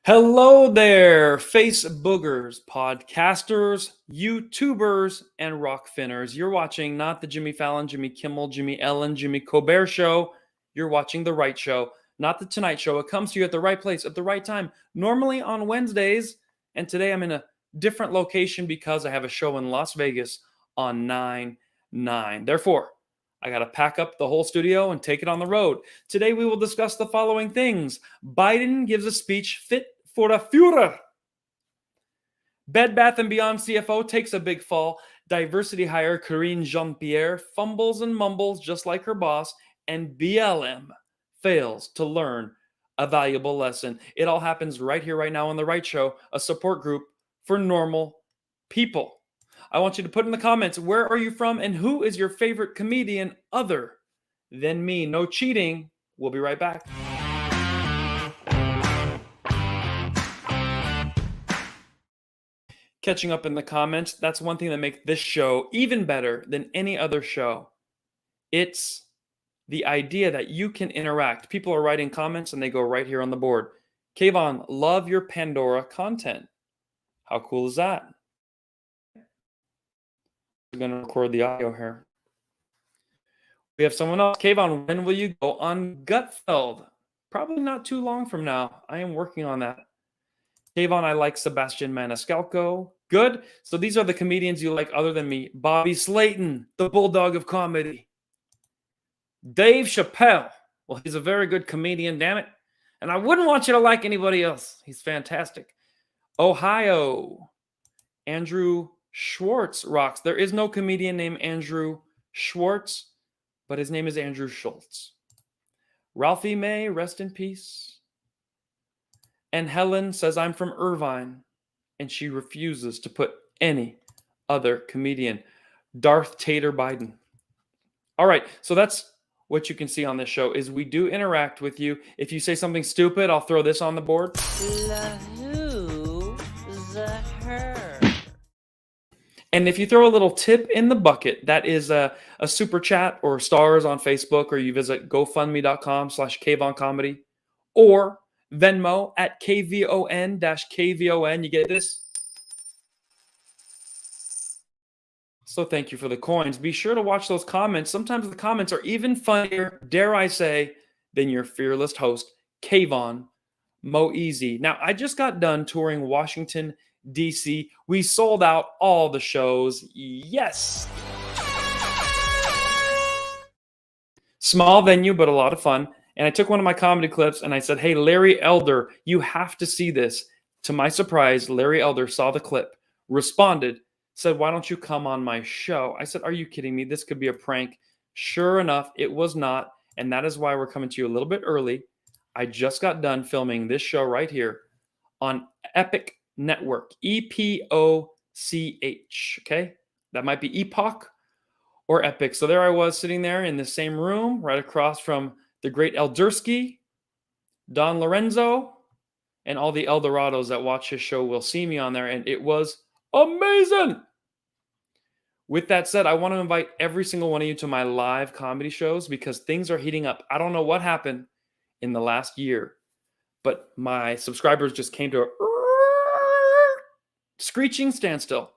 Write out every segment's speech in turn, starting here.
Hello there, face boogers, podcasters, YouTubers, and rock finners. You're watching not the Jimmy Fallon, Jimmy Kimmel, Jimmy Ellen, Jimmy Colbert show. You're watching the right show, not the Tonight Show. It comes to you at the right place, at the right time, normally on Wednesdays. And today I'm in a different location because I have a show in Las Vegas on 9/9. Therefore, I got to pack up the whole studio and take it on the road. Today we will discuss the following things. Biden gives a speech fit for a Fuhrer. Bed Bath & Beyond CFO takes a big fall. Diversity hire Karine Pierre fumbles and mumbles just like her boss. And BLM fails to learn a valuable lesson. It all happens right here, right now on The Right Show, a support group for normal people. I want you to put in the comments, where are you from and who is your favorite comedian other than me? No cheating. We'll be right back. Catching up in the comments, that's one thing that makes this show even better than any other show. It's the idea that you can interact. People are writing comments and they go right here on the board. Kvon, love your Pandora content. How cool is that? We're going to record the audio here. We have someone else. Kvon, when will you go on Gutfeld? Probably not too long from now. I am working on that. Kvon, I like Sebastian Maniscalco. Good. So these are the comedians you like other than me. Bobby Slayton, the bulldog of comedy. Dave Chappelle. Well, he's a very good comedian, damn it. And I wouldn't want you to like anybody else. He's fantastic. Ohio. Andrew Schwartz rocks. There is no comedian named Andrew Schwartz, but his name is Andrew Schultz. Ralphie May, rest in peace. And Helen says, I'm from Irvine, and she refuses to put any other comedian. Darth Tater Biden. All right, so that's what you can see on this show is we do interact with you. If you say something stupid, I'll throw this on the board. The who, the her. And if you throw a little tip in the bucket, that is a super chat or stars on Facebook, or you visit gofundme.com/KvonComedy or Venmo at KVON-KVON. You get this? So thank you for the coins. Be sure to watch those comments. Sometimes the comments are even funnier, dare I say, than your fearless host, Kvon Moeezy. Now, I just got done touring Washington, D.C. We sold out all the shows. Yes. Small venue, but a lot of fun. And I took one of my comedy clips and I said, hey, Larry Elder, you have to see this. To my surprise, Larry Elder saw the clip, responded, said, why don't you come on my show? I said, are you kidding me? This could be a prank. Sure enough, it was not. And that is why we're coming to you a little bit early. I just got done filming this show right here on Epic Network, EPOCH. Okay, that might be Epoch or Epic. So there I was sitting there in the same room, right across from the great Eldersky, Don Lorenzo, and all the Eldorados that watch his show will see me on there, and it was amazing. With that said, I want to invite every single one of you to my live comedy shows because things are heating up. I don't know what happened in the last year, but my subscribers just came to screeching standstill.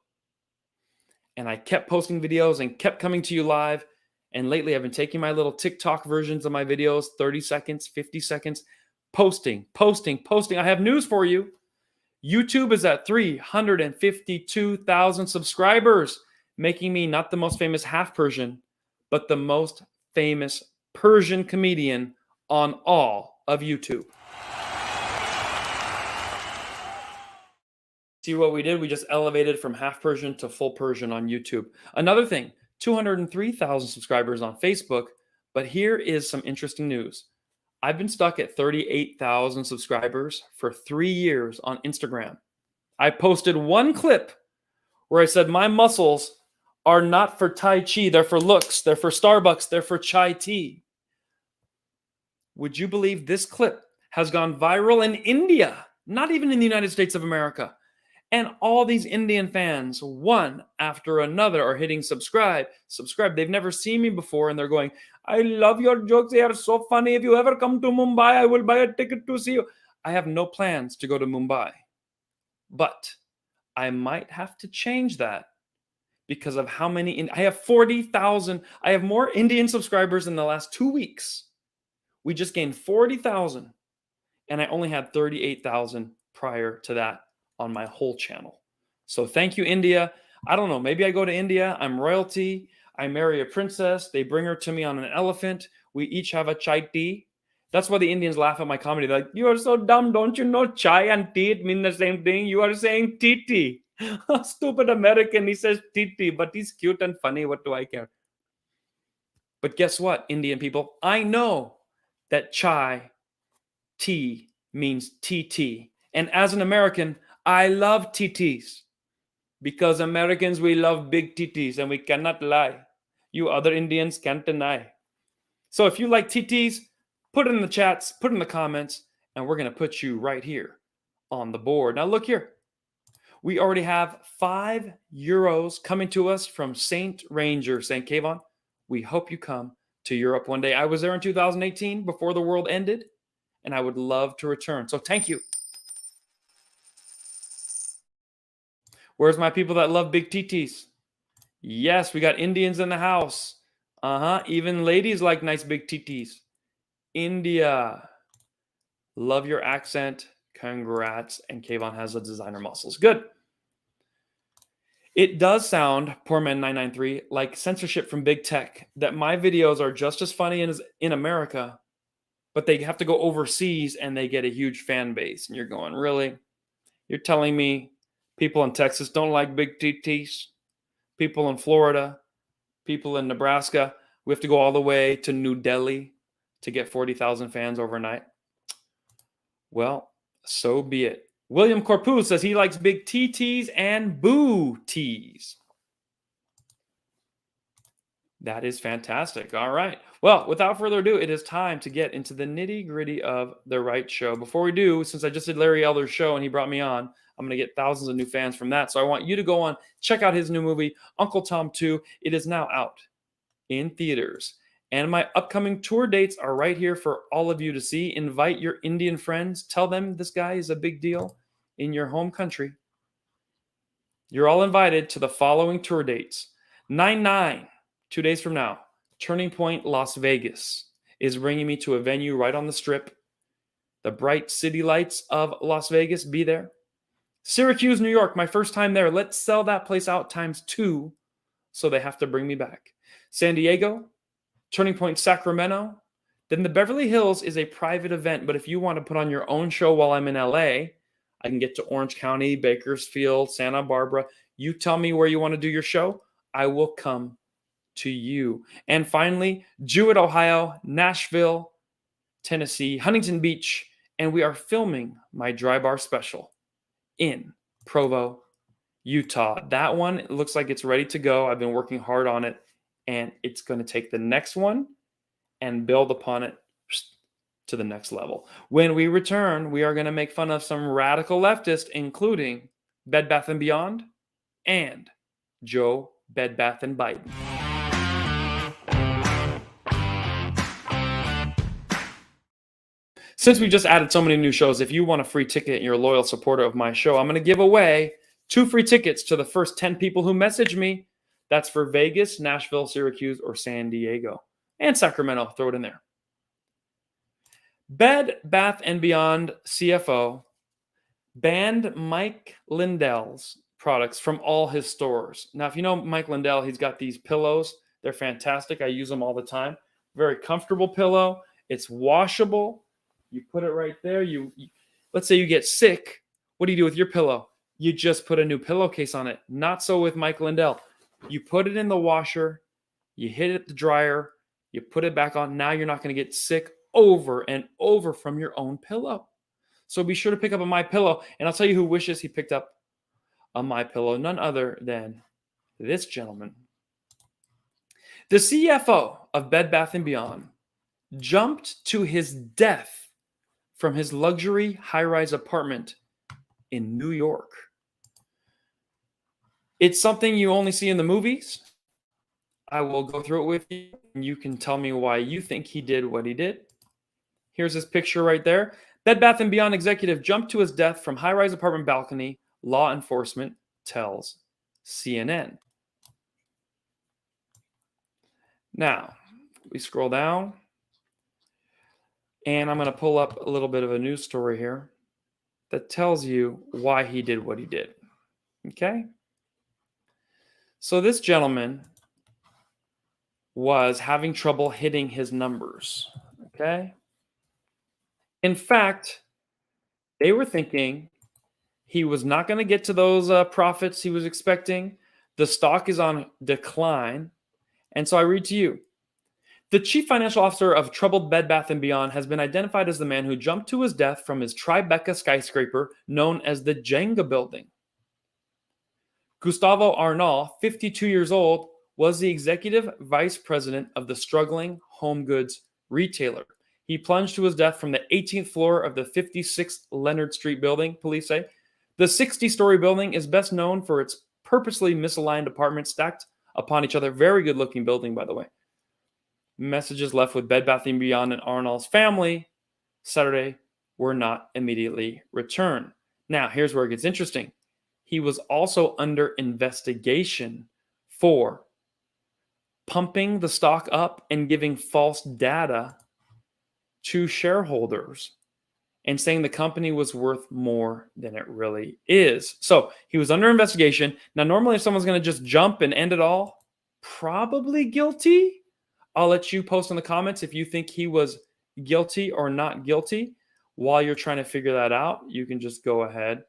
And I kept posting videos and kept coming to you live. And lately I've been taking my little TikTok versions of my videos, 30 seconds, 50 seconds, posting. I have news for you. YouTube is at 352,000 subscribers, making me not the most famous half Persian, but the most famous Persian comedian on all of YouTube. See what we did? We just elevated from half Persian to full Persian on YouTube. Another thing, 203,000 subscribers on Facebook, but here is some interesting news. I've been stuck at 38,000 subscribers for 3 years on Instagram. I posted one clip where I said my muscles are not for Tai Chi, they're for looks, they're for Starbucks, they're for chai tea. Would you believe this clip has gone viral in India, not even in the United States of America? And all these Indian fans, one after another, are hitting subscribe. They've never seen me before, and they're going, I love your jokes. They are so funny. If you ever come to Mumbai, I will buy a ticket to see you. I have no plans to go to Mumbai. But I might have to change that because of how many. I have 40,000. I have more Indian subscribers in the last 2 weeks. We just gained 40,000. And I only had 38,000 prior to that on my whole channel. So thank you, India. I don't know. Maybe I go to India. I'm royalty. I marry a princess. They bring her to me on an elephant. We each have a chai tea. That's why the Indians laugh at my comedy. They're like, you are so dumb. Don't you know chai and tea mean the same thing? You are saying tea. Stupid American. He says tea, but he's cute and funny. What do I care? But guess what, Indian people? I know that chai tea means TT. And as an American, I love TTs because Americans, we love big TTs and we cannot lie. You other Indians can't deny. So if you like TTs, put it in the chats, put it in the comments, and we're going to put you right here on the board. Now look here. We already have €5 coming to us from St. Ranger, St. Kvon. We hope you come to Europe one day. I was there in 2018 before the world ended, and I would love to return. So thank you. Where's my people that love big TTs? Yes, we got Indians in the house. Even ladies like nice big TTs. India. Love your accent. Congrats. And Kvon has the designer muscles. Good. It does sound, Poor Man 993, like censorship from big tech, that my videos are just as funny as in America, but they have to go overseas and they get a huge fan base. And you're going, really? You're telling me people in Texas don't like big TTs? People in Florida, people in Nebraska, we have to go all the way to New Delhi to get 40,000 fans overnight? Well, so be it. William Corpus says he likes big TTs and boo tees. That is fantastic. All right. Well, without further ado, it is time to get into the nitty-gritty of the right show. Before we do, since I just did Larry Elder's show and he brought me on, I'm going to get thousands of new fans from that. So I want you to go on, check out his new movie, Uncle Tom 2. It is now out in theaters. And my upcoming tour dates are right here for all of you to see. Invite your Indian friends. Tell them this guy is a big deal in your home country. You're all invited to the following tour dates. 9/9, 2 days from now, Turning Point, Las Vegas is bringing me to a venue right on the Strip. The bright city lights of Las Vegas, be there. Syracuse, New York, my first time there. Let's sell that place out ×2, so they have to bring me back. San Diego, Turning Point, Sacramento. Then the Beverly Hills is a private event, but if you want to put on your own show while I'm in LA, I can get to Orange County, Bakersfield, Santa Barbara. You tell me where you want to do your show, I will come to you. And finally, Jewett, Ohio, Nashville, Tennessee, Huntington Beach, and we are filming my dry bar special in Provo, Utah. That one looks like it's ready to go. I've been working hard on it, and it's going to take the next one and build upon it to the next level. When we return, we are going to make fun of some radical leftists, including Bed Bath & Beyond and Joe Bed Bath & Biden. Since we just added so many new shows, if you want a free ticket and you're a loyal supporter of my show, I'm going to give away 2 free tickets to the first 10 people who message me. That's for Vegas, Nashville, Syracuse, or San Diego. And Sacramento, throw it in there. Bed Bath & Beyond CFO banned Mike Lindell's products from all his stores. Now, if you know Mike Lindell, he's got these pillows. They're fantastic. I use them all the time. Very comfortable pillow. It's washable. You put it right there. Let's say you get sick. What do you do with your pillow? You just put a new pillowcase on it. Not so with Mike Lindell. You put it in the washer. You hit it the dryer. You put it back on. Now you're not going to get sick over and over from your own pillow. So be sure to pick up a My Pillow. And I'll tell you who wishes he picked up a My Pillow. None other than this gentleman. The CFO of Bed Bath & Beyond jumped to his death from his luxury high-rise apartment in New York. It's something you only see in the movies. I will go through it with you, and you can tell me why you think he did what he did. Here's his picture right there. Bed Bath & Beyond executive jumped to his death from high-rise apartment balcony, law enforcement tells CNN. Now, we scroll down, and I'm going to pull up a little bit of a news story here that tells you why he did what he did. Okay? So this gentleman was having trouble hitting his numbers. Okay? In fact, they were thinking he was not going to get to those profits he was expecting. The stock is on decline. And so I read to you. The chief financial officer of troubled Bed Bath & Beyond has been identified as the man who jumped to his death from his Tribeca skyscraper known as the Jenga building. Gustavo Arnal, 52 years old, was the executive vice president of the struggling home goods retailer. He plunged to his death from the 18th floor of the 56th Leonard Street building, police say. The 60-story building is best known for its purposely misaligned apartments stacked upon each other. Very good-looking building, by the way. Messages left with Bed Bath & Beyond and Arnall's family Saturday were not immediately returned. Now, here's where it gets interesting. He was also under investigation for pumping the stock up and giving false data to shareholders and saying the company was worth more than it really is. So he was under investigation. Now, normally if someone's going to just jump and end it all, probably guilty. I'll let you post in the comments if you think he was guilty or not guilty. While you're trying to figure that out, you can just go ahead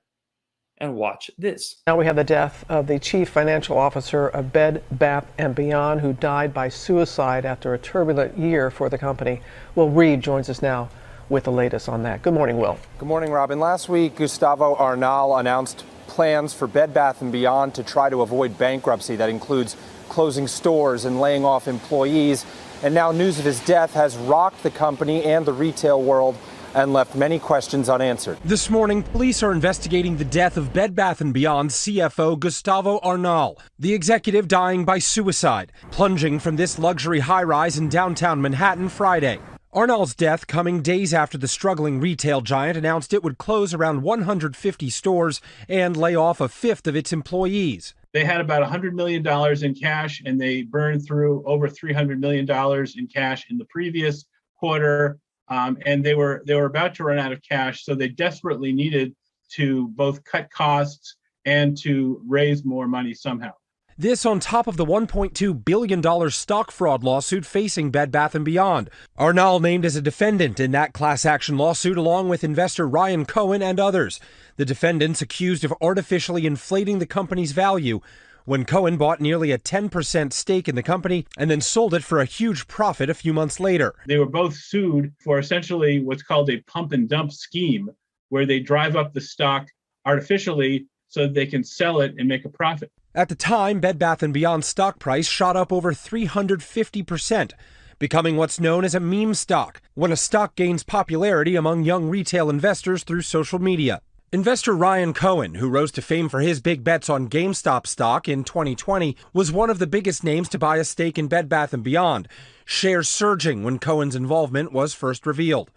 and watch this. Now we have the death of the chief financial officer of Bed Bath & Beyond, who died by suicide after a turbulent year for the company. Will Reed joins us now with the latest on that. Good morning, Will. Good morning, Robin. Last week, Gustavo Arnal announced plans for Bed Bath & Beyond to try to avoid bankruptcy. That includes closing stores and laying off employees. And now news of his death has rocked the company and the retail world and left many questions unanswered. This morning, police are investigating the death of Bed Bath & Beyond CFO Gustavo Arnal, the executive dying by suicide, plunging from this luxury high-rise in downtown Manhattan Friday. Arnal's death coming days after the struggling retail giant announced it would close around 150 stores and lay off a fifth of its employees. They had about $100 million in cash, and they burned through over $300 million in cash in the previous quarter. And they were about to run out of cash, so they desperately needed to both cut costs and to raise more money somehow. This on top of the $1.2 billion stock fraud lawsuit facing Bed Bath & Beyond. Arnal named as a defendant in that class action lawsuit along with investor Ryan Cohen and others. The defendants accused of artificially inflating the company's value when Cohen bought nearly a 10% stake in the company and then sold it for a huge profit a few months later. They were both sued for essentially what's called a pump and dump scheme, where they drive up the stock artificially so that they can sell it and make a profit. At the time, Bed Bath & Beyond's stock price shot up over 350%, becoming what's known as a meme stock, when a stock gains popularity among young retail investors through social media. Investor Ryan Cohen, who rose to fame for his big bets on GameStop stock in 2020, was one of the biggest names to buy a stake in Bed Bath & Beyond, shares surging when Cohen's involvement was first revealed.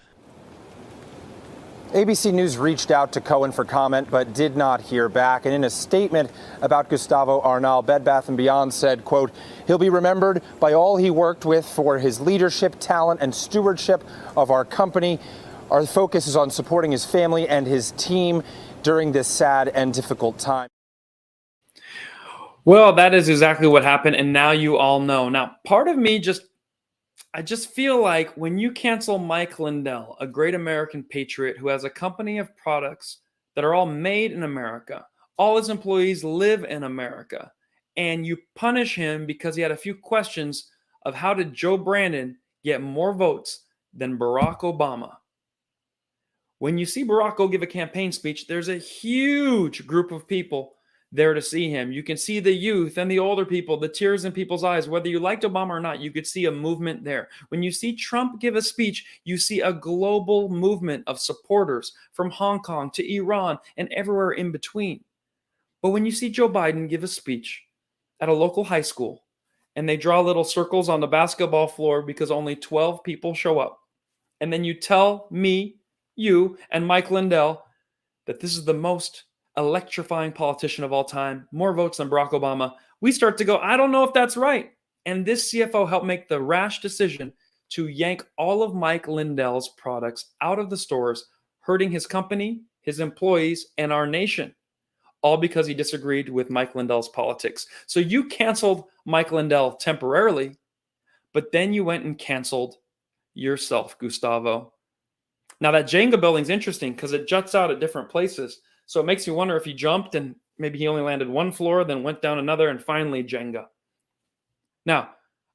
ABC News reached out to Kvon for comment, but did not hear back. And in a statement about Gustavo Arnal, Bed Bath & Beyond said, quote, he'll be remembered by all he worked with for his leadership, talent, and stewardship of our company. Our focus is on supporting his family and his team during this sad and difficult time. Well, that is exactly what happened, and now you all know. Now, part of me I just feel like when you cancel Mike Lindell, a great American patriot who has a company of products that are all made in America, all his employees live in America, and you punish him because he had a few questions of how did Joe Brandon get more votes than Barack Obama. When you see Barack give a campaign speech, there's a huge group of people there to see him. You can see the youth and the older people, the tears in people's eyes. Whether you liked Obama or not, you could see a movement there. When you see Trump give a speech, you see a global movement of supporters from Hong Kong to Iran and everywhere in between. But when you see Joe Biden give a speech at a local high school and they draw little circles on the basketball floor because only 12 people show up, and then you tell me, you, and Mike Lindell that this is the most electrifying politician of all time, more votes than Barack Obama, we start to go, I don't know if that's right. And this CFO helped make the rash decision to yank all of Mike Lindell's products out of the stores, hurting his company, his employees, and our nation, all because he disagreed with Mike Lindell's politics. So you canceled Mike Lindell temporarily, but then you went and canceled yourself, Gustavo. Now that Jenga building's interesting because it juts out at different places. So it makes you wonder if he jumped and maybe he only landed one floor, then went down another, and finally Jenga. Now,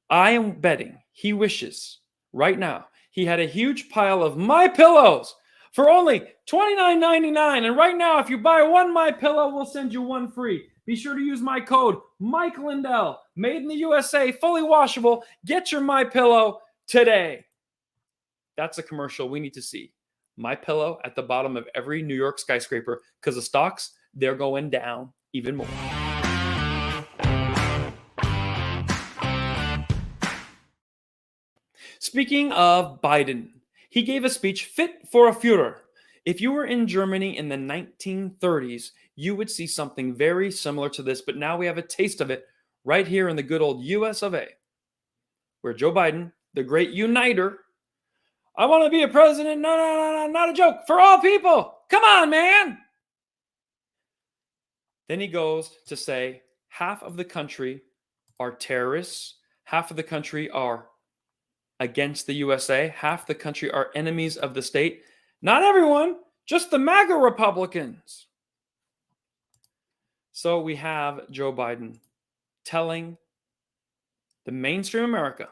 I am betting he wishes right now he had a huge pile of My Pillows for only $29.99. And right now, if you buy one My Pillow, we'll send you one free. Be sure to use my code Mike Lindell, made in the USA, fully washable. Get your My Pillow today. That's a commercial we need to see. My Pillow at the bottom of every New York skyscraper, because the stocks, they're going down even more. Speaking of Biden, he gave a speech fit for a Fuhrer. If you were in Germany in the 1930s, you would see something very similar to this, but now we have a taste of it right here in the good old US of A, where Joe Biden, the great uniter, I want to be a president. No, not a joke. For all people. Come on, man. Then he goes to say half of the country are terrorists. Half of the country are against the USA. Half the country are enemies of the state. Not everyone, just the MAGA Republicans. So we have Joe Biden telling the mainstream America,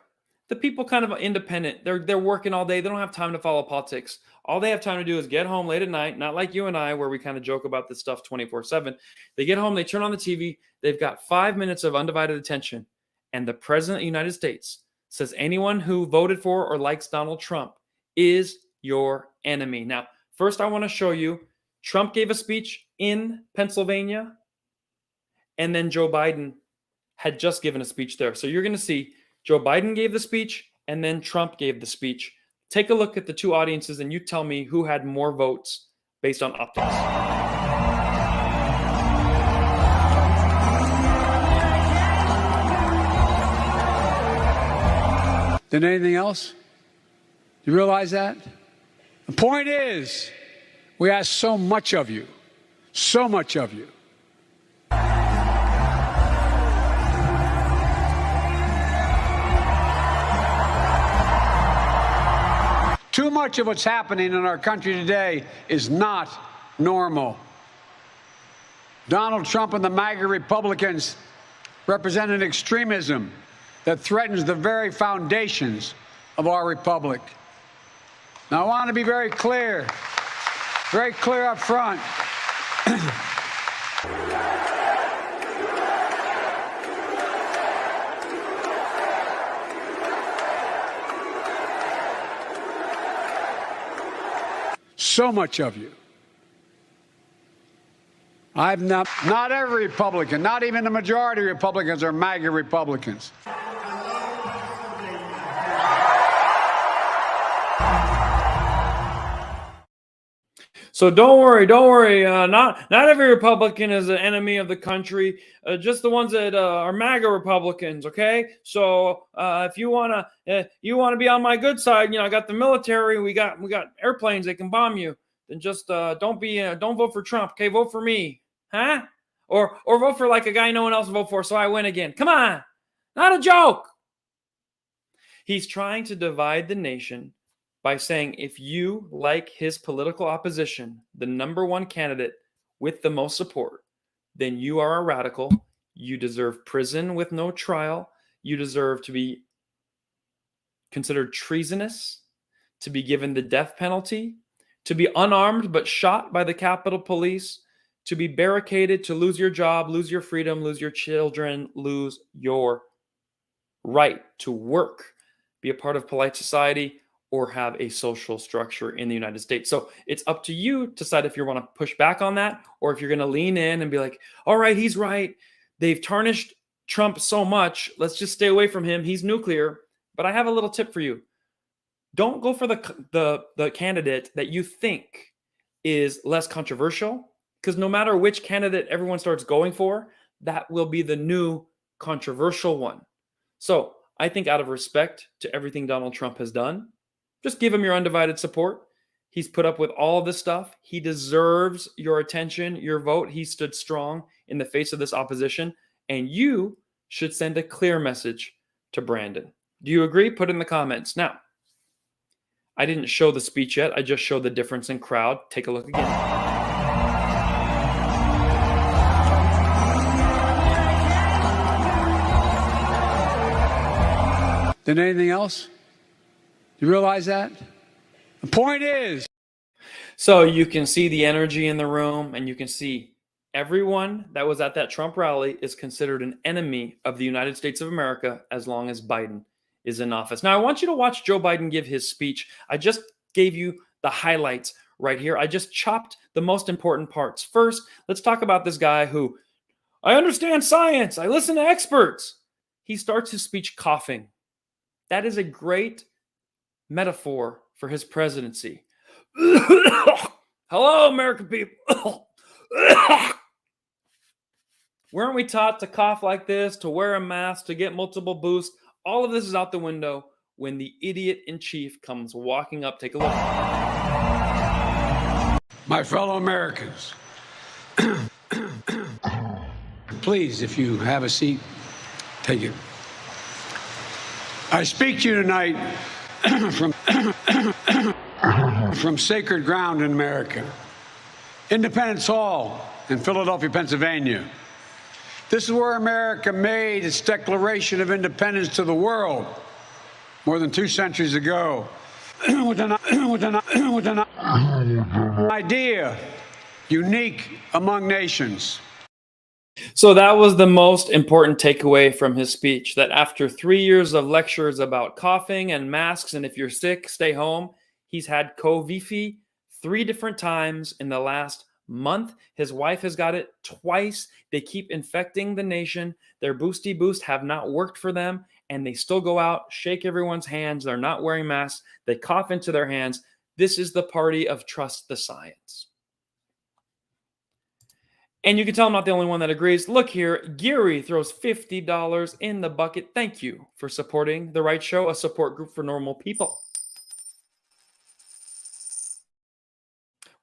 the people kind of independent, they're working all day. They don't have time to follow politics. All they have time to do is get home late at night, not like you and I, where we kind of joke about this stuff 24/7. They get home, they turn on the TV, they've got 5 minutes of undivided attention. And the president of the United States says anyone who voted for or likes Donald Trump is your enemy. Now, first I want to show you, Trump gave a speech in Pennsylvania, and then Joe Biden had just given a speech there. So you're going to see Joe Biden gave the speech, and then Trump gave the speech. Take a look at the two audiences, and you tell me who had more votes based on optics. Than anything else? You realize that? The point is, we ask so much of you. So much of you. Too much of what's happening in our country today is not normal. Donald Trump and the MAGA Republicans represent an extremism that threatens the very foundations of our republic. Now, I want to be very clear up front. So much of you. I've not every Republican, not even the majority of Republicans are MAGA Republicans. So don't worry. Not every Republican is an enemy of the country. Just the ones that are MAGA Republicans. Okay. So if you wanna be on my good side, I got the military. We got airplanes that can bomb you. Then just don't vote for Trump. Okay, vote for me, huh? Or vote for like a guy no one else will vote for, so I win again. Come on, not a joke. He's trying to divide the nation by saying if you like his political opposition, the number one candidate with the most support, then you are a radical. You deserve prison with no trial. You deserve to be considered treasonous, to be given the death penalty, to be unarmed but shot by the Capitol Police, to be barricaded, to lose your job, lose your freedom, lose your children, lose your right to work, be a part of polite society, or have a social structure in the United States. So it's up to you to decide if you want to push back on that or if you're going to lean in and be like, all right, he's right. They've tarnished Trump so much. Let's just stay away from him. He's nuclear. But I have a little tip for you. Don't go for the candidate that you think is less controversial, because no matter which candidate everyone starts going for, that will be the new controversial one. So I think out of respect to everything Donald Trump has done, just give him your undivided support. He's put up with all of this stuff. He deserves your attention, your vote. He stood strong in the face of this opposition, and you should send a clear message to Brandon. Do you agree? Put it in the comments. Now, I didn't show the speech yet. I just showed the difference in crowd. Take a look again. Than anything else? You realize that? The point is. So you can see the energy in the room, and you can see everyone that was at that Trump rally is considered an enemy of the United States of America as long as Biden is in office. Now, I want you to watch Joe Biden give his speech. I just gave you the highlights right here. I just chopped the most important parts. First, let's talk about this guy who, I understand science. I listen to experts. He starts his speech coughing. That is a great metaphor for his presidency. Hello, American people. Weren't we taught to cough like this, to wear a mask, to get multiple boosts? All of this is out the window when the idiot in chief comes walking up. Take a look. My fellow Americans, please, if you have a seat, take it. I speak to you tonight from sacred ground in America, Independence Hall in Philadelphia, Pennsylvania. This is where America made its Declaration of Independence to the world more than 2 centuries ago with an idea unique among nations. So that was the most important takeaway from his speech, that after 3 years of lectures about coughing and masks, and if you're sick, stay home, he's had COVID 3 different times in the last month. His wife has got it twice. They keep infecting the nation. Their boosty boost have not worked for them, and they still go out, shake everyone's hands. They're not wearing masks. They cough into their hands. This is the party of trust the science. And you can tell I'm not the only one that agrees. Look here, Geary throws $50 in the bucket. Thank you for supporting The Right Show, a support group for normal people.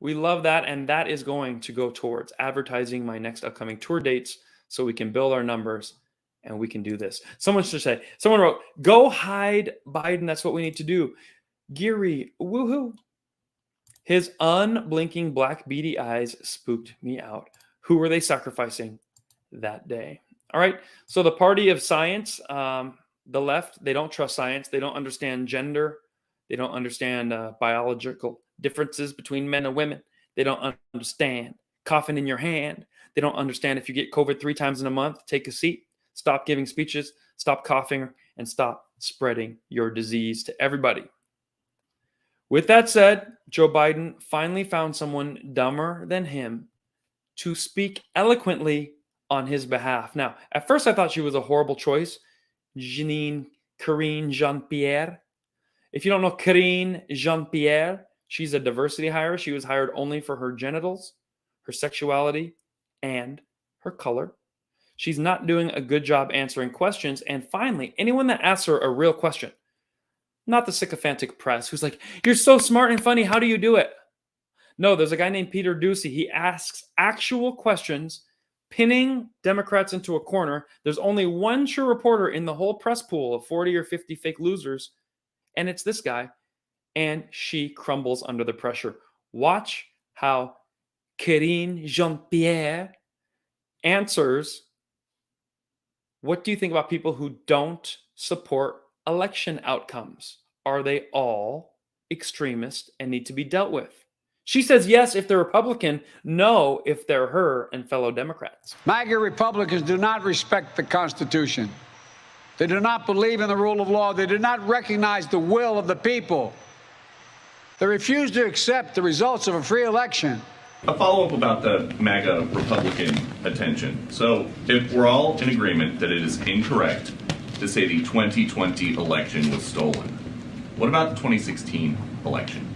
We love that, and that is going to go towards advertising my next upcoming tour dates so we can build our numbers and we can do this. Someone wrote, go hide Biden. That's what we need to do. Geary, woohoo. His unblinking black beady eyes spooked me out. Who were they sacrificing that day? All right, so the party of science, the left, they don't trust science. They don't understand gender. They don't understand biological differences between men and women. They don't understand coughing in your hand. They don't understand if you get COVID 3 times in a month, take a seat, stop giving speeches, stop coughing, and stop spreading your disease to everybody. With that said, Joe Biden finally found someone dumber than him to speak eloquently on his behalf. Now, at first I thought she was a horrible choice, Karine Jean-Pierre. If you don't know Karine Jean-Pierre, She's a diversity hire. She was hired only for her genitals, her sexuality, and her color. She's not doing a good job answering questions. And finally, anyone that asks her a real question, not the sycophantic press who's like, you're so smart and funny, how do you do it? No, there's a guy named Peter Doocy. He asks actual questions, pinning Democrats into a corner. There's only one true reporter in the whole press pool of 40 or 50 fake losers, and it's this guy. And she crumbles under the pressure. Watch how Karine Jean-Pierre answers, what do you think about people who don't support election outcomes? Are they all extremists and need to be dealt with? She says yes if they're Republican, no if they're her and fellow Democrats. MAGA Republicans do not respect the Constitution. They do not believe in the rule of law. They do not recognize the will of the people. They refuse to accept the results of a free election. A follow-up about the MAGA Republican attention. So if we're all in agreement that it is incorrect to say the 2020 election was stolen, what about the 2016 election?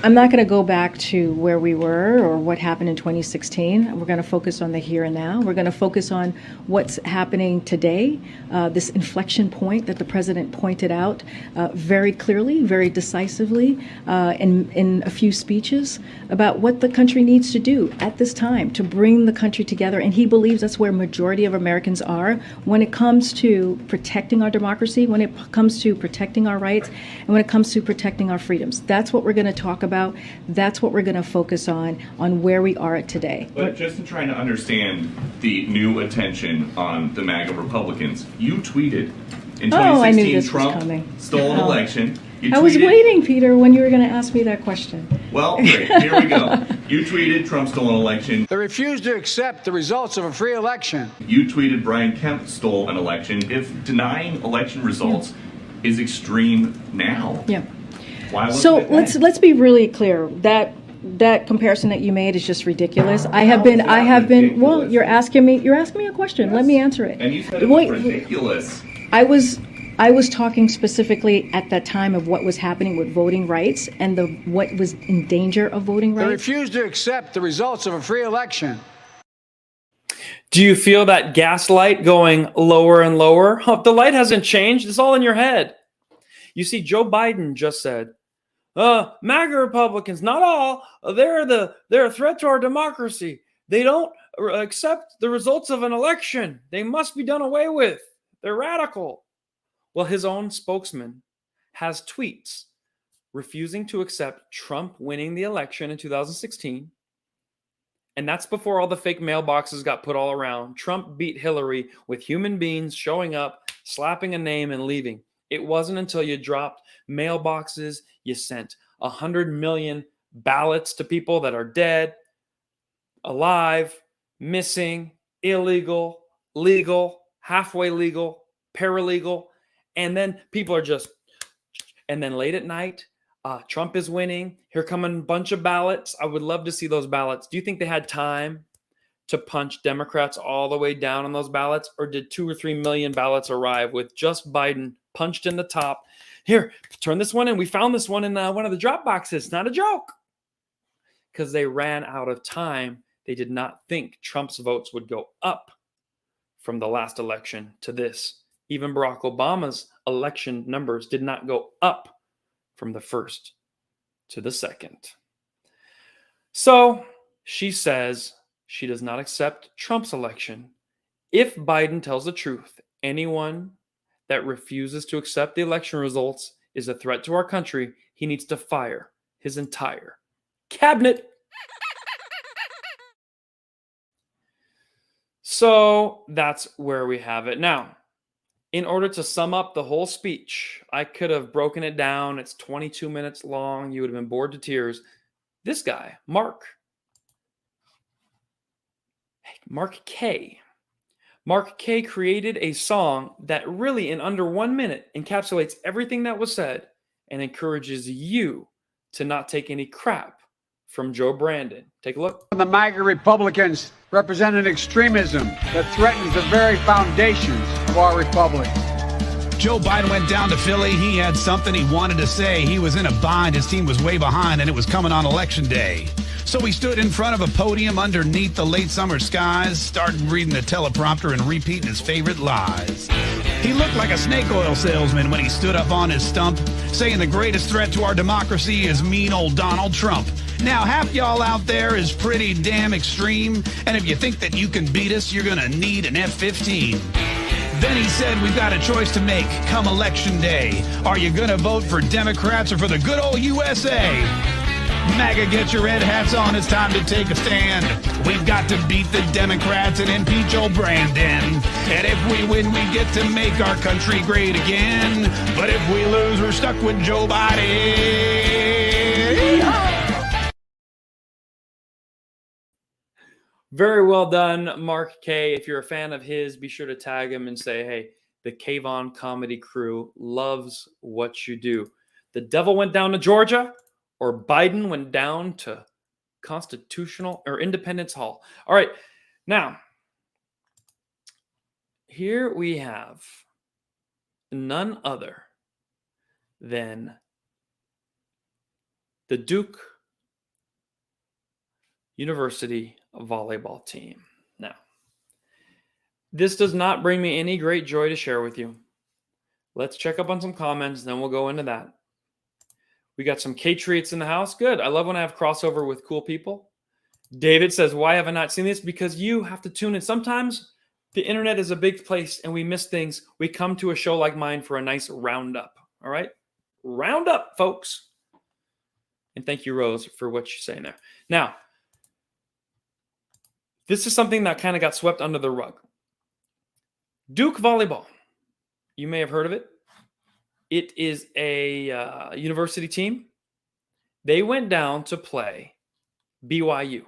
I'm not going to go back to where we were or what happened in 2016. We're going to focus on the here and now. We're going to focus on what's happening today, this inflection point that the president pointed out very clearly, very decisively in a few speeches about what the country needs to do at this time to bring the country together. And he believes that's where majority of Americans are when it comes to protecting our democracy, when it comes to protecting our rights, and when it comes to protecting our freedoms. That's what we're going to talk about. That's what we're going to focus on where we are at today. But just in trying to understand the new attention on the MAGA Republicans, you tweeted in 2016 I knew this was Trump coming. stole an election. I was waiting, Peter, when you were going to ask me that question. Well, great. Here we go. You tweeted Trump stole an election. They refuse to accept the results of a free election. You tweeted Brian Kemp stole an election. If denying election results is extreme now, why wasn't So it then? let's be really clear. That comparison that you made is just ridiculous. I have been well, you're asking me a question. Let me answer it. And you said it was ridiculous. I was talking specifically at that time of what was happening with voting rights and what was in danger of voting They rights. refuse to accept the results of a free election. Do you feel that gaslight going lower and lower? The light hasn't changed. It's all in your head. You see, Joe Biden just said, MAGA Republicans, not all, they're a threat to our democracy. They don't accept the results of an election. They must be done away with. They're radical. Well, his own spokesman has tweets refusing to accept Trump winning the election in 2016. And that's before all the fake mailboxes got put all around. Trump beat Hillary with human beings showing up, slapping a name, and leaving. It wasn't until you dropped mailboxes, you sent 100 million ballots to people that are dead, alive, missing, illegal, legal, halfway legal, paralegal, and then people are just, and then late at night, Trump is winning. Here come a bunch of ballots. I would love to see those ballots. Do you think they had time to punch Democrats all the way down on those ballots? Or did 2 or 3 million ballots arrive with just Biden punched in the top? Here, turn this one in. We found this one in one of the drop boxes. Not a joke. Because they ran out of time. They did not think Trump's votes would go up from the last election to this. Even Barack Obama's election numbers did not go up from the first to the second. So she says she does not accept Trump's election. If Biden tells the truth, anyone that refuses to accept the election results is a threat to our country. He needs to fire his entire cabinet. So that's where we have it. Now, in order to sum up the whole speech, I could have broken it down. It's 22 minutes long. You would have been bored to tears. This guy, Mark K. Mark K created a song that really in under 1 minute encapsulates everything that was said and encourages you to not take any crap from Joe Brandon. Take a look. The MAGA Republicans represent an extremism that threatens the very foundations of our republic. Joe Biden went down to Philly. He had something he wanted to say. He was in a bind. His team was way behind, and it was coming on Election Day. So he stood in front of a podium underneath the late summer skies, started reading the teleprompter and repeating his favorite lies. He looked like a snake oil salesman when he stood up on his stump, saying the greatest threat to our democracy is mean old Donald Trump. Now, half y'all out there is pretty damn extreme, and if you think that you can beat us, you're gonna need an F-15. Then he said, we've got a choice to make come Election Day. Are you gonna vote for Democrats or for the good old USA? MAGA, get your red hats on. It's time to take a stand. We've got to beat the Democrats and impeach old Brandon. And if we win, we get to make our country great again. But if we lose, we're stuck with Joe Biden. Very well done, Mark K. If you're a fan of his, be sure to tag him and say, hey, the KvonComedy crew loves what you do. The devil went down to Georgia, or Biden went down to Constitutional or Independence Hall. All right, now, here we have none other than the Duke University volleyball team. Now, this does not bring me any great joy to share with you. Let's check up on some comments, then we'll go into that. We got some K-Treats in the house. Good. I love when I have crossover with cool people. David says, why have I not seen this? Because you have to tune in. Sometimes the internet is a big place and we miss things. We come to a show like mine for a nice roundup. All right? Roundup, folks. And thank you, Rose, for what you're saying there. Now, this is something that kind of got swept under the rug. Duke volleyball. You may have heard of it. It is a university team. They went down to play BYU.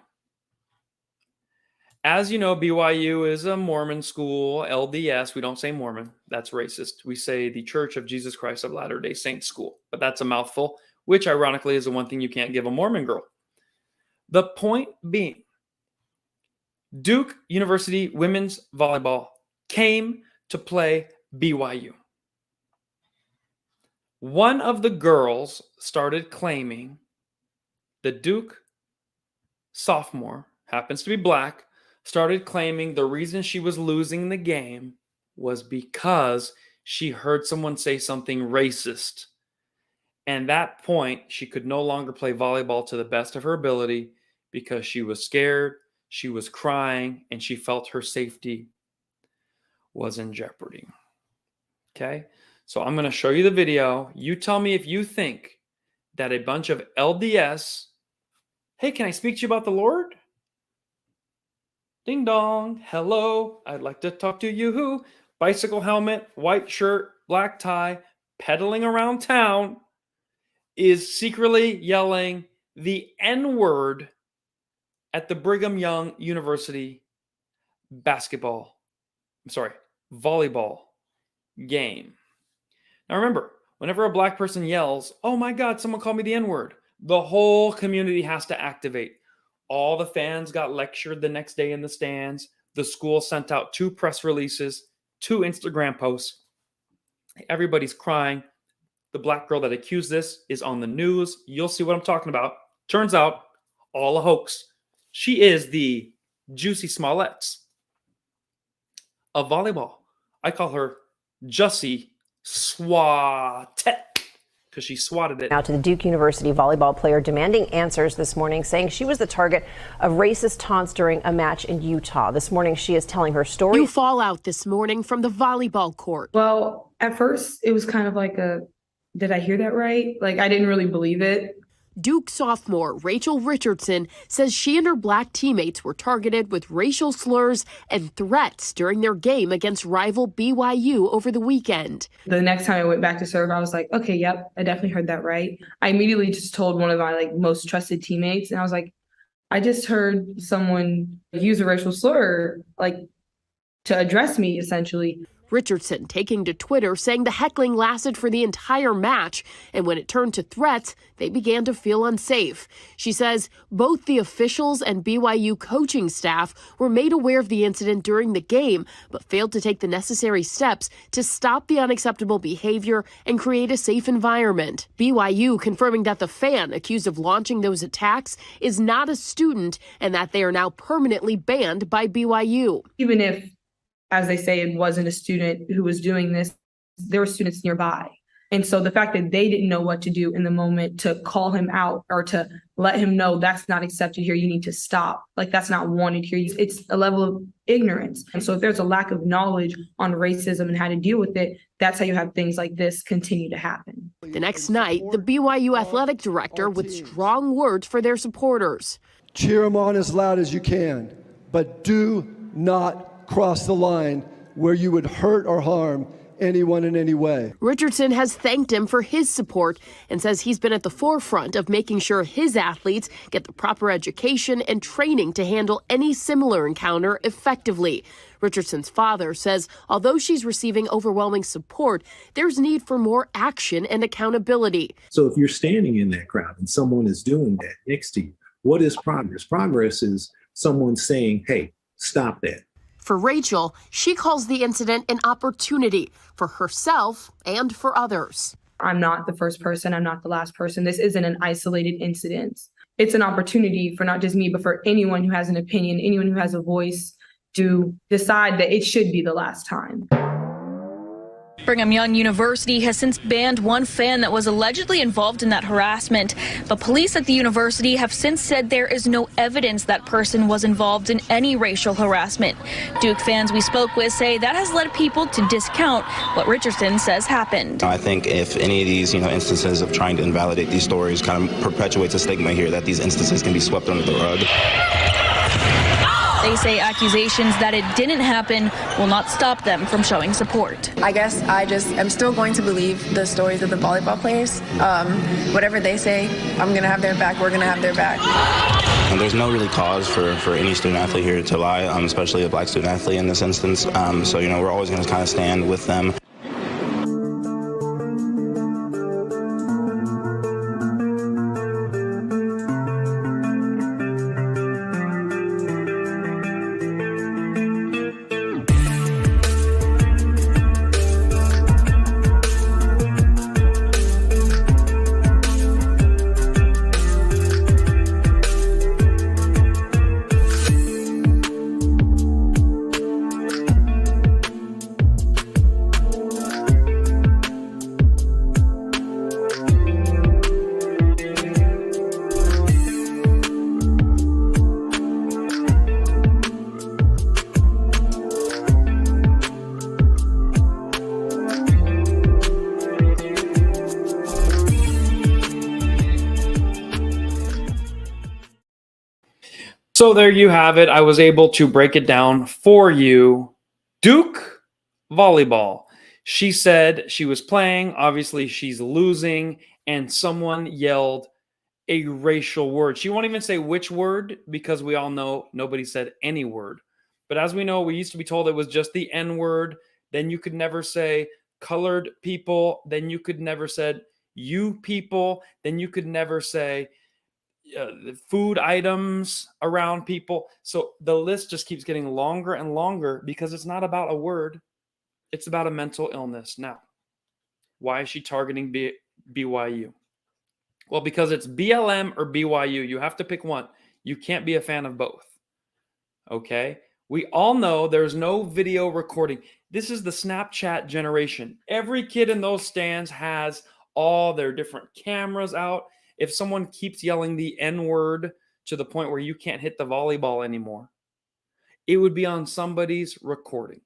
As you know, BYU is a Mormon school, LDS. We don't say Mormon. That's racist. We say the Church of Jesus Christ of Latter-day Saints school. But that's a mouthful, which ironically is the one thing you can't give a Mormon girl. The point being, Duke University women's volleyball came to play BYU. One of the girls started claiming the Duke sophomore, happens to be black, started claiming the reason she was losing the game was because she heard someone say something racist. And at that point, she could no longer play volleyball to the best of her ability because she was scared, she was crying, and she felt her safety was in jeopardy. Okay? So I'm going to show you the video. You tell me if you think that a bunch of LDS, hey, can I speak to you about the Lord? Ding dong. Hello. I'd like to talk to you. Bicycle helmet, white shirt, black tie, pedaling around town, is secretly yelling the N-word at the Brigham Young University volleyball game. Now remember, whenever a black person yells, oh my God, someone called me the N-word, the whole community has to activate. All the fans got lectured the next day in the stands. The school sent out 2 press releases, 2 Instagram posts. Everybody's crying. The black girl that accused this is on the news. You'll see what I'm talking about. Turns out, all a hoax. She is the Juicy Smollett's of volleyball. I call her Jussie Swatette because she swatted it. Now to the Duke University volleyball player demanding answers this morning, saying she was the target of racist taunts during a match in Utah. This morning, she is telling her story. New fallout this morning from the volleyball court. Well, at first, it was kind of like did I hear that right? Like, I didn't really believe it. Duke sophomore Rachel Richardson says she and her black teammates were targeted with racial slurs and threats during their game against rival BYU over the weekend. The next time I went back to serve, I was like, okay, yep, I definitely heard that right. I immediately just told one of my most trusted teammates, and I was like, I just heard someone use a racial slur, to address me, essentially. Richardson taking to Twitter saying the heckling lasted for the entire match, and when it turned to threats, they began to feel unsafe. She says both the officials and BYU coaching staff were made aware of the incident during the game, but failed to take the necessary steps to stop the unacceptable behavior and create a safe environment. BYU confirming that the fan accused of launching those attacks is not a student and that they are now permanently banned by BYU. Even if, as they say, it wasn't a student who was doing this, there were students nearby. And so the fact that they didn't know what to do in the moment to call him out or to let him know that's not accepted here, you need to stop. Like, that's not wanted here. It's a level of ignorance. And so if there's a lack of knowledge on racism and how to deal with it, that's how you have things like this continue to happen. The next night, the BYU athletic director with strong words for their supporters. Cheer them on as loud as you can, but do not cross the line where you would hurt or harm anyone in any way. Richardson has thanked him for his support and says he's been at the forefront of making sure his athletes get the proper education and training to handle any similar encounter effectively. Richardson's father says although she's receiving overwhelming support, there's need for more action and accountability. So if you're standing in that crowd and someone is doing that next to you, what is progress? Progress is someone saying, hey, stop that. For Rachel, she calls the incident an opportunity for herself and for others. I'm not the first person. I'm not the last person. This isn't an isolated incident. It's an opportunity for not just me, but for anyone who has an opinion, anyone who has a voice, to decide that it should be the last time. Brigham Young University has since banned one fan that was allegedly involved in that harassment, but police at the university have since said there is no evidence that person was involved in any racial harassment. Duke fans we spoke with say that has led people to discount what Richardson says happened. I think if any of these, instances of trying to invalidate these stories kind of perpetuates a stigma here that these instances can be swept under the rug. They say accusations that it didn't happen will not stop them from showing support. I guess I'm still going to believe the stories of the volleyball players. Whatever they say, I'm going to have their back. We're going to have their back. And there's no really cause for any student athlete here to lie, especially a black student athlete in this instance. So, we're always going to kind of stand with them. So there you have it. I was able to break it down for you. Duke volleyball. She said she was playing. Obviously, she's losing. And someone yelled a racial word. She won't even say which word because we all know nobody said any word. But as we know, we used to be told it was just the N word. Then you could never say colored people. Then you could never say you people. Then you could never say food items around people. So the list just keeps getting longer and longer because it's not about a word. It's about a mental illness. Now, why is she targeting BYU? Well, because it's BLM or BYU. You have to pick one. You can't be a fan of both. Okay? We all know there's no video recording. This is the Snapchat generation. Every kid in those stands has all their different cameras out. If someone keeps yelling the N word to the point where you can't hit the volleyball anymore, it would be on somebody's recording.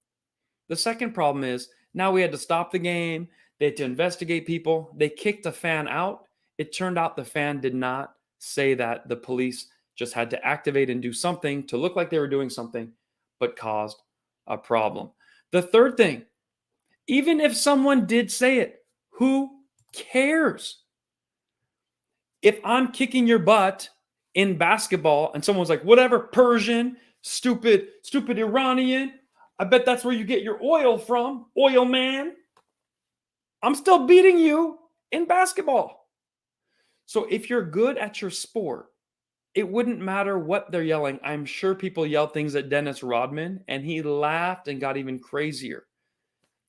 The second problem is now we had to stop the game. They had to investigate people. They kicked a fan out. It turned out the fan did not say that. The police just had to activate and do something to look like they were doing something, but caused a problem. The third thing, even if someone did say it, who cares? If I'm kicking your butt in basketball and someone's like, whatever, Persian, stupid Iranian, I bet that's where you get your oil from, oil man. I'm still beating you in basketball. So if you're good at your sport, it wouldn't matter what they're yelling. I'm sure people yelled things at Dennis Rodman, and he laughed and got even crazier.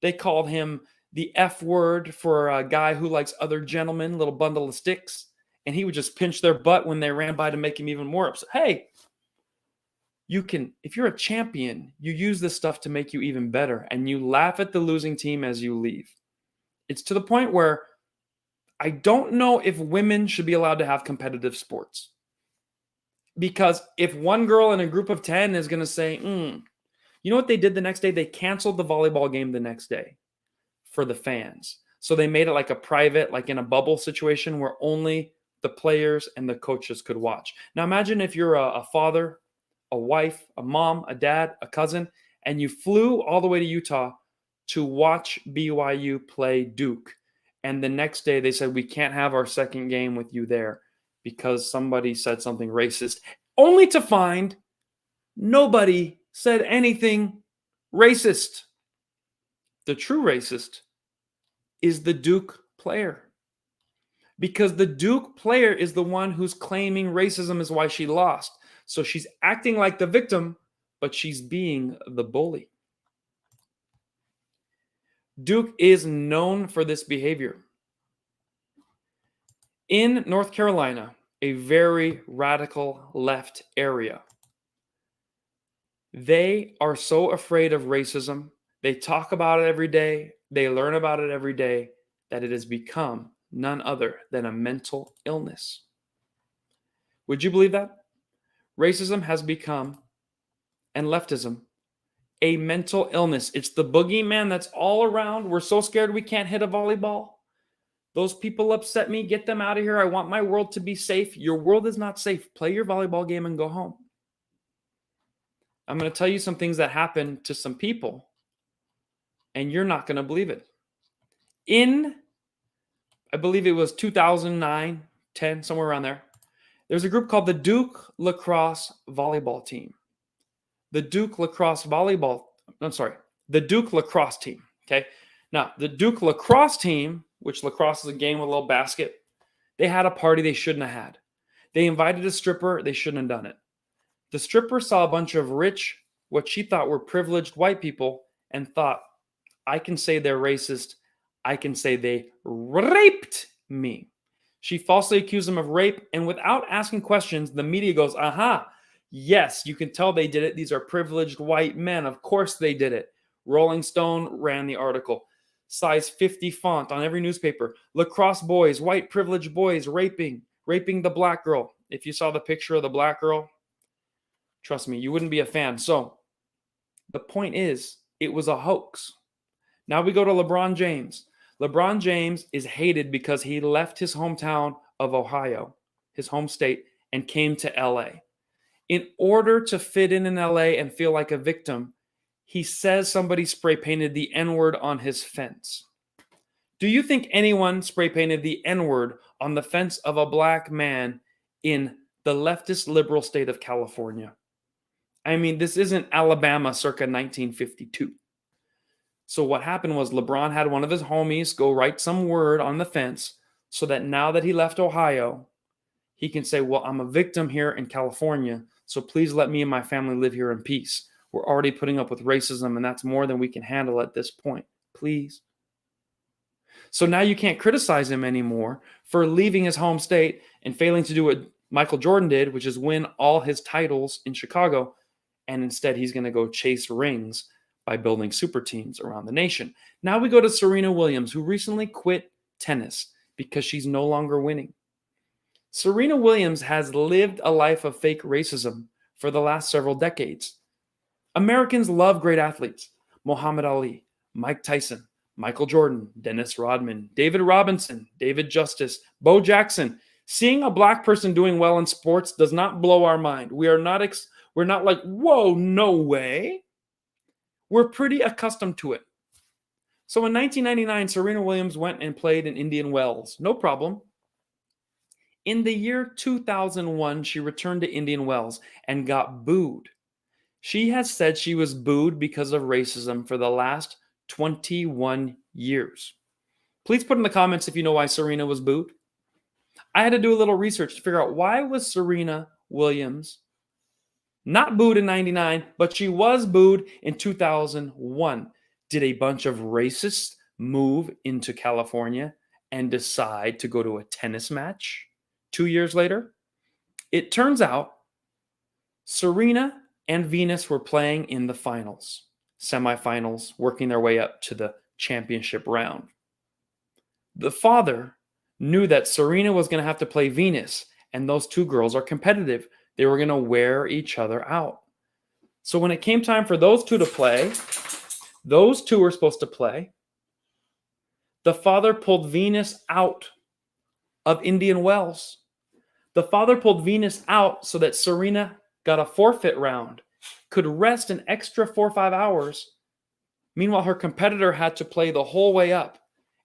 They called him the F word for a guy who likes other gentlemen, little bundle of sticks, and he would just pinch their butt when they ran by to make him even more upset. Hey, you can, if you're a champion, you use this stuff to make you even better, and you laugh at the losing team as you leave. It's to the point where I don't know if women should be allowed to have competitive sports. Because if one girl in a group of 10 is going to say, you know what they did the next day? They canceled the volleyball game the next day for the fans. So they made it like a private, like in a bubble situation where only the players and the coaches could watch. Now imagine if you're a father, a wife, a mom, a dad, a cousin, and you flew all the way to Utah to watch BYU play Duke. And the next day they said, we can't have our second game with you there because somebody said something racist, only to find nobody said anything racist. The true racist is the Duke player, because the Duke player is the one who's claiming racism is why she lost. So she's acting like the victim, but she's being the bully. Duke is known for this behavior. In North Carolina, a very radical left area, they are so afraid of racism. They talk about it every day. They learn about it every day, that it has become none other than a mental illness. Would you believe that? Racism has become, and leftism, a mental illness. It's the boogeyman that's all around. We're so scared we can't hit a volleyball. Those people upset me. Get them out of here. I want my world to be safe. Your world is not safe. Play your volleyball game and go home. I'm going to tell you some things that happened to some people, and you're not going to believe it. In, I believe it was 2009, 10, somewhere around there, there's a group called the Duke Lacrosse Volleyball Team. The Duke Lacrosse team. Okay. Now, the Duke Lacrosse team, which lacrosse is a game with a little basket, they had a party they shouldn't have had. They invited a stripper. They shouldn't have done it. The stripper saw a bunch of rich, what she thought were privileged white people, and thought, I can say they're racist. I can say they raped me. She falsely accused them of rape, and without asking questions, the media goes, aha, yes, you can tell they did it. These are privileged white men. Of course they did it. Rolling Stone ran the article. Size 50 font on every newspaper. Lacrosse boys, white privileged boys raping the black girl. If you saw the picture of the black girl, trust me, you wouldn't be a fan. So the point is, it was a hoax. Now we go to LeBron James. LeBron James is hated because he left his hometown of Ohio, his home state, and came to LA. In order to fit in LA and feel like a victim, he says somebody spray painted the N-word on his fence. Do you think anyone spray painted the N-word on the fence of a black man in the leftist liberal state of California? I mean, this isn't Alabama circa 1952. So what happened was LeBron had one of his homies go write some word on the fence so that now that he left Ohio, he can say, well, I'm a victim here in California, so please let me and my family live here in peace. We're already putting up with racism, and that's more than we can handle at this point. Please. So now you can't criticize him anymore for leaving his home state and failing to do what Michael Jordan did, which is win all his titles in Chicago, and instead he's going to go chase rings by building super teams around the nation. Now we go to Serena Williams, who recently quit tennis because she's no longer winning. Serena Williams has lived a life of fake racism for the last several decades. Americans love great athletes. Muhammad Ali, Mike Tyson, Michael Jordan, Dennis Rodman, David Robinson, David Justice, Bo Jackson. Seeing a black person doing well in sports does not blow our mind. We're not like, whoa, no way. We're pretty accustomed to it. So in 1999, Serena Williams went and played in Indian Wells. No problem. In the year 2001, she returned to Indian Wells and got booed. She has said she was booed because of racism for the last 21 years. Please put in the comments if you know why Serena was booed. I had to do a little research to figure out why was Serena Williams not booed in 99, but she was booed in 2001. Did a bunch of racists move into California and decide to go to a tennis match 2 years later? It turns out Serena and Venus were playing in the finals, semifinals, working their way up to the championship round. The father knew that Serena was going to have to play Venus, and those two girls are competitive. They were going to wear each other out. So when it came time for those two to play, those two were supposed to play. The father pulled Venus out of Indian Wells. The father pulled Venus out so that Serena got a forfeit round, could rest an extra 4 or 5 hours. Meanwhile, her competitor had to play the whole way up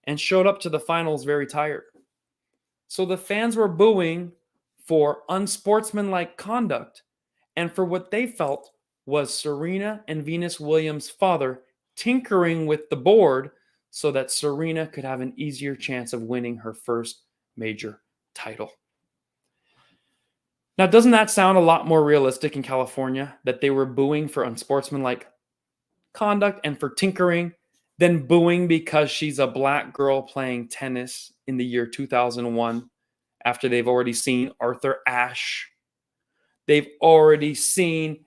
and showed up to the finals very tired. So the fans were booing for unsportsmanlike conduct and for what they felt was Serena and Venus Williams' father tinkering with the board so that Serena could have an easier chance of winning her first major title. Now, doesn't that sound a lot more realistic in California, that they were booing for unsportsmanlike conduct and for tinkering than booing because she's a black girl playing tennis in the year 2001 after they've already seen Arthur Ashe? They've already seen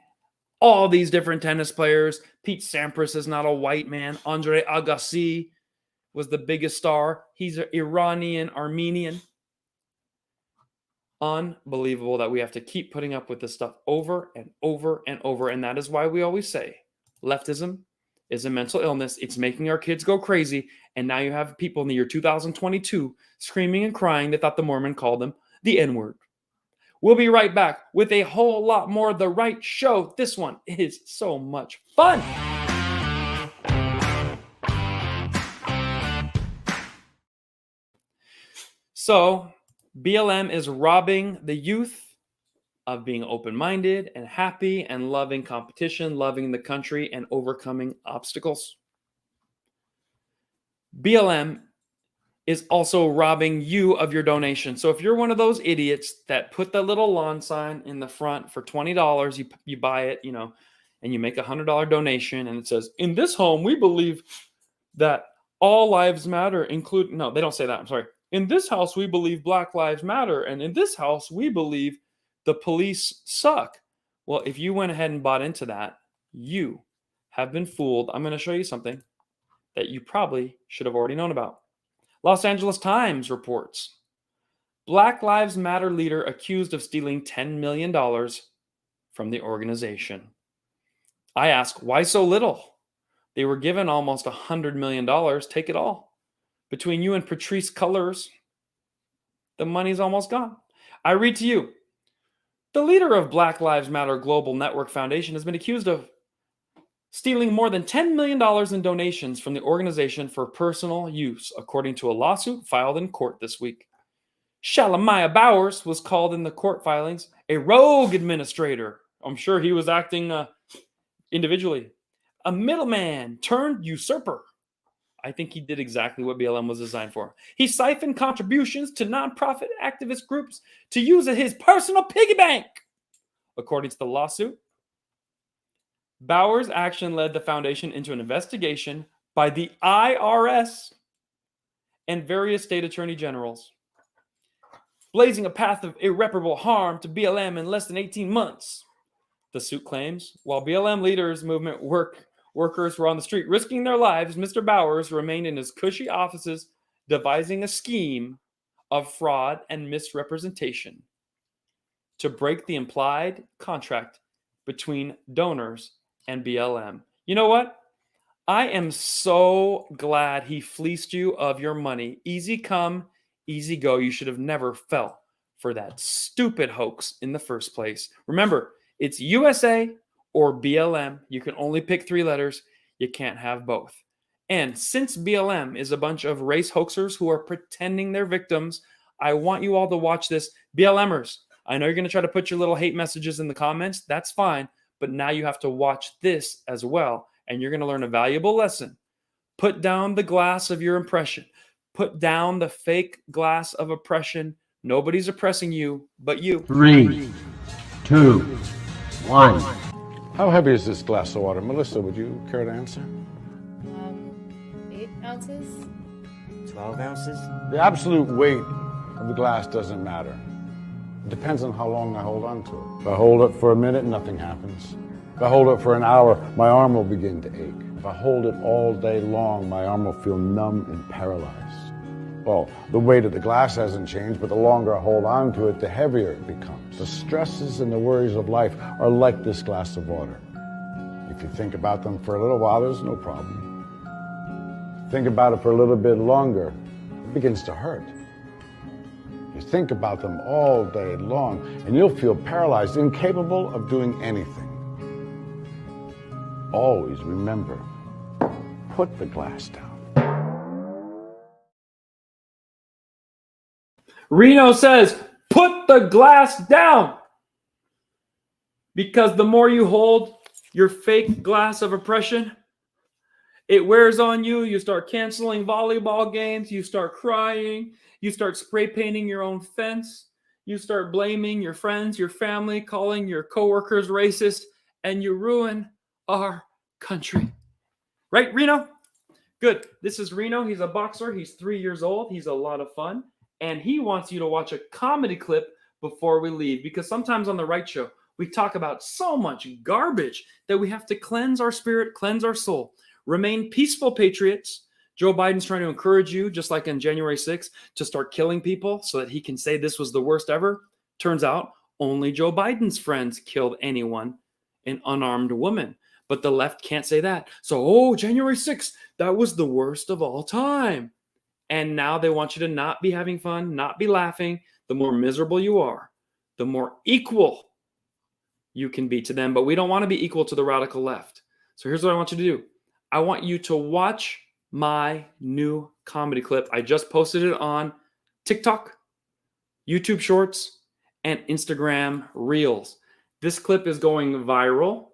all these different tennis players. Pete Sampras is not a white man. Andre Agassi was the biggest star. He's an Iranian, Armenian. Unbelievable that we have to keep putting up with this stuff over and over and over. And that is why we always say leftism is a mental illness. It's making our kids go crazy. And now you have people in the year 2022 screaming and crying. They thought the Mormon called them the N-word. We'll be right back with a whole lot more The Right Show. This one is so much fun. So, BLM is robbing the youth of being open-minded and happy and loving competition, loving the country, and overcoming obstacles. BLM is also robbing you of your donation. So if you're one of those idiots that put the little lawn sign in the front for $20, you buy it, and you make a $100 donation, and it says, "In this home, we believe that all lives matter, include..." No, they don't say that. I'm sorry. "In this house, we believe Black lives matter. And in this house, we believe the police suck." Well, if you went ahead and bought into that, you have been fooled. I'm going to show you something that you probably should have already known about. Los Angeles Times reports Black Lives Matter leader accused of stealing $10 million from the organization. I ask, why so little? They were given almost $100 million. Take it all. Between you and Patrisse Cullors, the money's almost gone. I read to you. The leader of Black Lives Matter Global Network Foundation has been accused of stealing more than $10 million in donations from the organization for personal use, according to a lawsuit filed in court this week. Shalamaya Bowers was called in the court filings a rogue administrator. I'm sure he was acting individually. A middleman turned usurper. I think he did exactly what BLM was designed for. He siphoned contributions to nonprofit activist groups to use as his personal piggy bank. According to the lawsuit, Bowers' action led the foundation into an investigation by the IRS and various state attorney generals, blazing a path of irreparable harm to BLM in less than 18 months. The suit claims, while BLM leaders movement workers were on the street risking their lives, Mr. Bowers remained in his cushy offices devising a scheme of fraud and misrepresentation to break the implied contract between donors and BLM. You know what? I am so glad he fleeced you of your money. Easy come, easy go. You should have never fell for that stupid hoax in the first place. Remember, it's USA or BLM. You can only pick 3 letters. You can't have both. And since BLM is a bunch of race hoaxers who are pretending they're victims, I want you all to watch this. BLMers, I know you're going to try to put your little hate messages in the comments. That's fine. but now you have to watch this as well, and you're going to learn a valuable lesson. Put down the glass of your impression. Put down the fake glass of oppression. Nobody's oppressing you but you. 3, 2, 1. How heavy is this glass of water? Melissa, would you care to answer? 8 ounces. 12 ounces? The absolute weight of the glass doesn't matter. It depends on how long I hold on to it. If I hold it for a minute, nothing happens. If I hold it for an hour, my arm will begin to ache. If I hold it all day long, my arm will feel numb and paralyzed. Well, the weight of the glass hasn't changed, but the longer I hold on to it, the heavier it becomes. The stresses and the worries of life are like this glass of water. If you think about them for a little while, there's no problem. Think about it for a little bit longer, it begins to hurt. You think about them all day long, and you'll feel paralyzed, incapable of doing anything. Always remember, put the glass down. Reno says, put the glass down. Because the more you hold your fake glass of oppression, it wears on you. You start canceling volleyball games. You start crying. You start spray painting your own fence. You start blaming your friends, your family, calling your coworkers racist, and you ruin our country. Right, Reno? Good. This is Reno. He's a boxer. He's 3 years old. He's a lot of fun. And he wants you to watch a comedy clip before we leave, because sometimes on the Right Show, we talk about so much garbage that we have to cleanse our spirit, cleanse our soul. Remain peaceful, patriots. Joe Biden's trying to encourage you, just like on January 6th, to start killing people so that he can say this was the worst ever. Turns out only Joe Biden's friends killed anyone, an unarmed woman. But the left can't say that. So, January 6th, that was the worst of all time. And now they want you to not be having fun, not be laughing. The more miserable you are, the more equal you can be to them. But we don't want to be equal to the radical left. So here's what I want you to do. I want you to watch my new comedy clip. I just posted it on TikTok, YouTube Shorts, and Instagram Reels. This clip is going viral,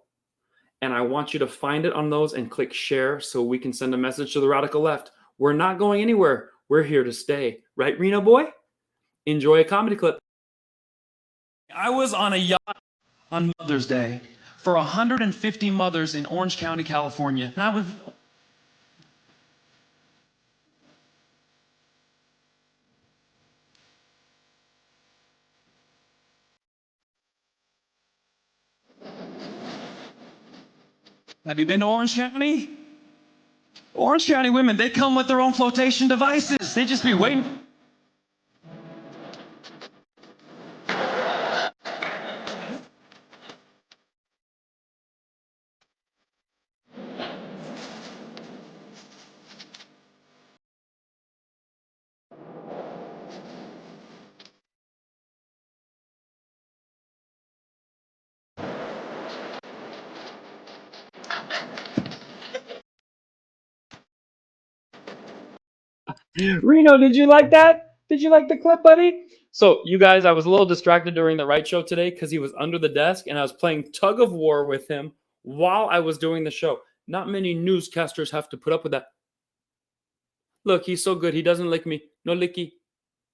and I want you to find it on those and click share so we can send a message to the radical left. We're not going anywhere. We're here to stay. Right, Reno boy? Enjoy a comedy clip. I was on a yacht on Mother's Day for 150 mothers in Orange County, California. And I was... Have you been to Orange County? Orange County women, they come with their own flotation devices. They just be waiting. Reno, did you like that? Did you like the clip, buddy? So, you guys, I was a little distracted during the Right Show today because he was under the desk and I was playing tug of war with him while I was doing the show. Not many newscasters have to put up with that. Look, he's so good. He doesn't lick me. No licky.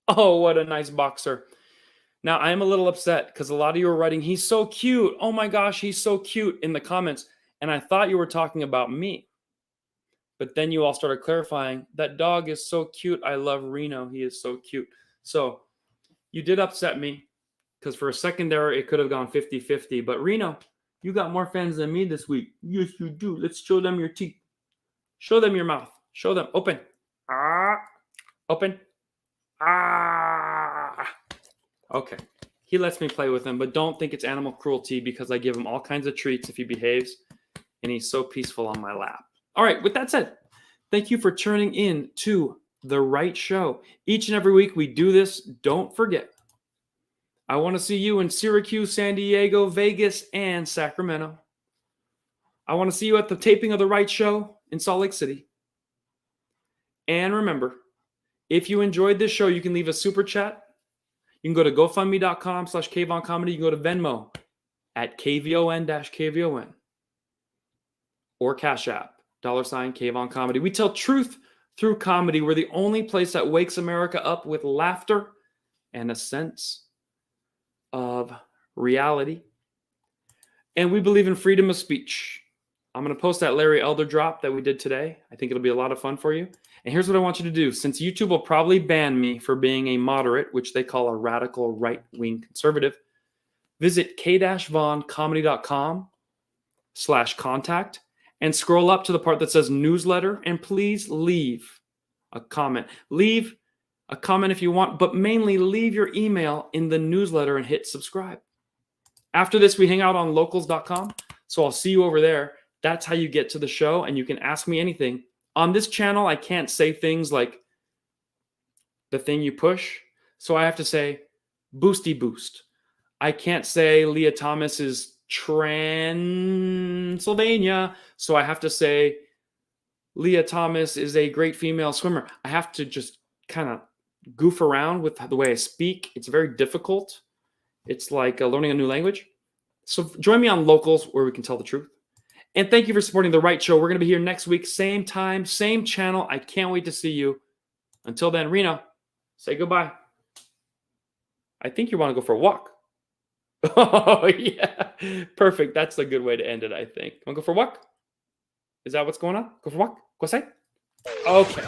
Oh, what a nice boxer. Now, I am a little upset because a lot of you are writing, he's so cute. Oh my gosh, he's so cute in the comments. And I thought you were talking about me. But then you all started clarifying, that dog is so cute. I love Reno. He is so cute. So you did upset me because for a second there, it could have gone 50-50. But Reno, you got more fans than me this week. Yes, you do. Let's show them your teeth. Show them your mouth. Show them. Open. Ah. Open. Ah. Okay. He lets me play with him, but don't think it's animal cruelty because I give him all kinds of treats if he behaves. And he's so peaceful on my lap. All right, with that said, thank you for tuning in to The Right Show. Each and every week we do this. Don't forget, I want to see you in Syracuse, San Diego, Vegas, and Sacramento. I want to see you at the taping of The Right Show in Salt Lake City. And remember, if you enjoyed this show, you can leave a super chat. You can go to GoFundMe.com/KvonComedy. You can go to Venmo. at KVON-KVON or Cash App, $KvonComedy. We tell truth through comedy. We're the only place that wakes America up with laughter and a sense of reality. And we believe in freedom of speech. I'm going to post that Larry Elder drop that we did today. I think it'll be a lot of fun for you. And here's what I want you to do. Since YouTube will probably ban me for being a moderate, which they call a radical right-wing conservative, visit k-von.comedy.com/contact and scroll up to the part that says newsletter, and please leave a comment. Leave a comment if you want, but mainly leave your email in the newsletter and hit subscribe. After this, we hang out on locals.com, so I'll see you over there. That's how you get to the show, and you can ask me anything. On this channel, I can't say things like the thing you push, so I have to say boosty boost. I can't say Leah Thomas is Transylvania, so I have to say Leah Thomas is a great female swimmer. I have to just kind of goof around with the way I speak. It's very difficult. It's like learning a new language. So join me on Locals, where we can tell the truth. And thank you for supporting The Right Show. We're going to be here next week, same time, same channel. I can't wait to see you. Until then, Reno, say goodbye. I think you want to go for a walk. Oh, yeah. Perfect. That's a good way to end it, I think. Want to go for a walk? Is that what's going on? Go for a walk? Go outside? Okay.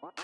What?